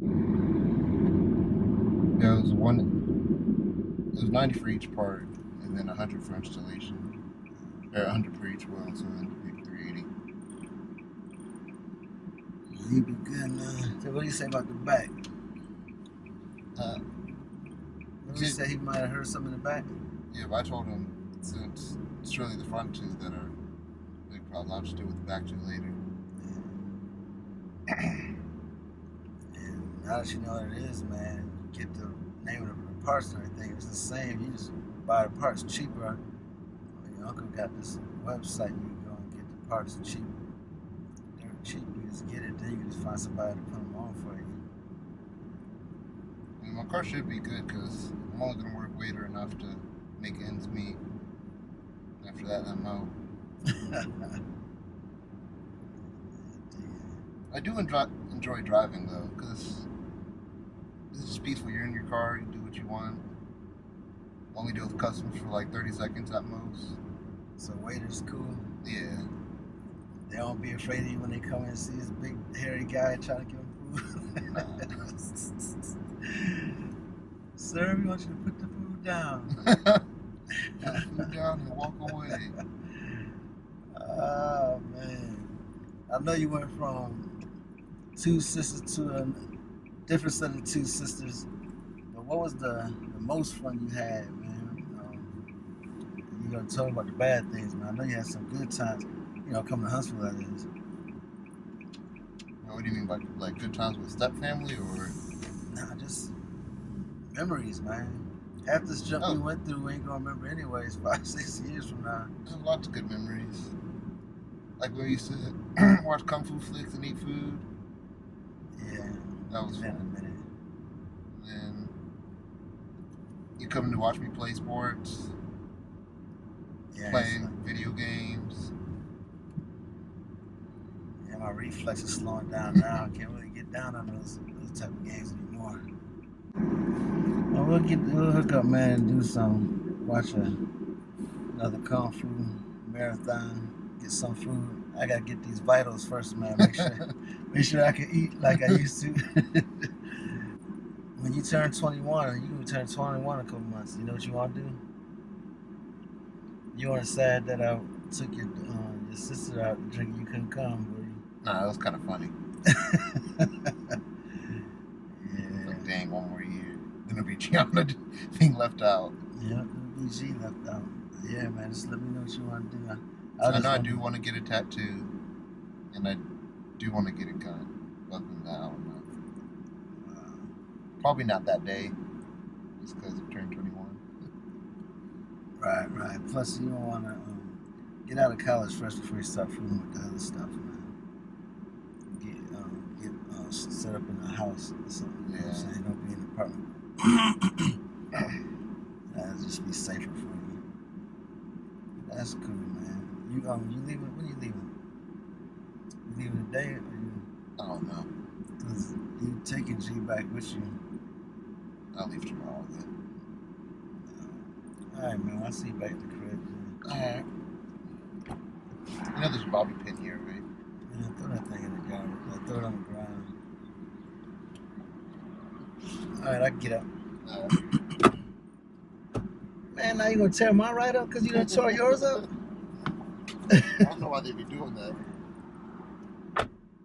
Yeah, it was one. It was 90 for each part, and then 100 for installation, or 100 for each wheel, so then 380. You be good now. So what do you say about the back? Uh, Did you say he might have heard something in the back? Yeah, but I told him since it's really the front two that are big problems, I'll just deal with the back two later. And now that you know what it is, man, you get the name of the parts and everything. It's the same. You just buy the parts cheaper. Your uncle got this website. You can go and get the parts cheap. They're cheap. You just get it. Then you can just find somebody to put them on for you. And my car should be good because I'm only going to work waiter enough to make ends meet. After that, I'm out. I do enjoy driving though, because it's just peaceful. You're in your car, you do what you want. Only deal with customers for like 30 seconds at most. So waiters cool? Yeah. They don't be afraid of you when they come in and see this big hairy guy trying to give them food? Nah. Sir, we want you to put the food down. Put the food down and walk away. Oh, man. I know you went from two sisters to a different set of two sisters, but what was the most fun you had, man? You gotta talk about the bad things, man. I know you had some good times, coming to Huntsville, that is. What do you mean by like good times with step family or? Nah, just memories, man. Half this junk we went through, we ain't gonna remember anyways 5-6 years from now. There's lots of good memories. Like we used to watch kung fu flicks and eat food. Yeah, that was fun. A minute. And then you come to watch me play sports, playing video games. Yeah, my reflex is slowing down now. I can't really get down on those type of games anymore. Well, we'll hook up, man, and do some. Watch another kung fu marathon. Get some food. I gotta get these vitals first, man. Make sure I can eat like I used to. When you turn 21, you can turn 21 in a couple months. You know what you want to do? You weren't sad that I took your sister out drinking. You couldn't come, were you? Nah, that was kind of funny. Yeah. Like, dang, one more year. Then it'll be Gianna being left out. Yeah, it'll be G left out. Yeah, man, just let me know what you want to do. I know I do want to get a tattoo, and I do want to get it cut. Other than that, I don't know. Probably not that day, just because I've turned 21. Right. Plus, you don't want to get out of college first before you start fooling with the other stuff, man. Get set up in a house or something. You know what I'm saying? Don't be in an apartment. That'll just be safer for you. That's cool, man. You leaving? When you leaving? You leaving today or you? I don't know. Cause you taking G back with you. I'll leave tomorrow then. All right, man. I'll see you back at the crib. Man. All right. You know there's a bobby pin here, right? Yeah, throw that thing in the garbage. Throw it on the ground. All right, I can get up. Man, now you gonna tear my right up because you done tore yours up? I don't know why they be doing that.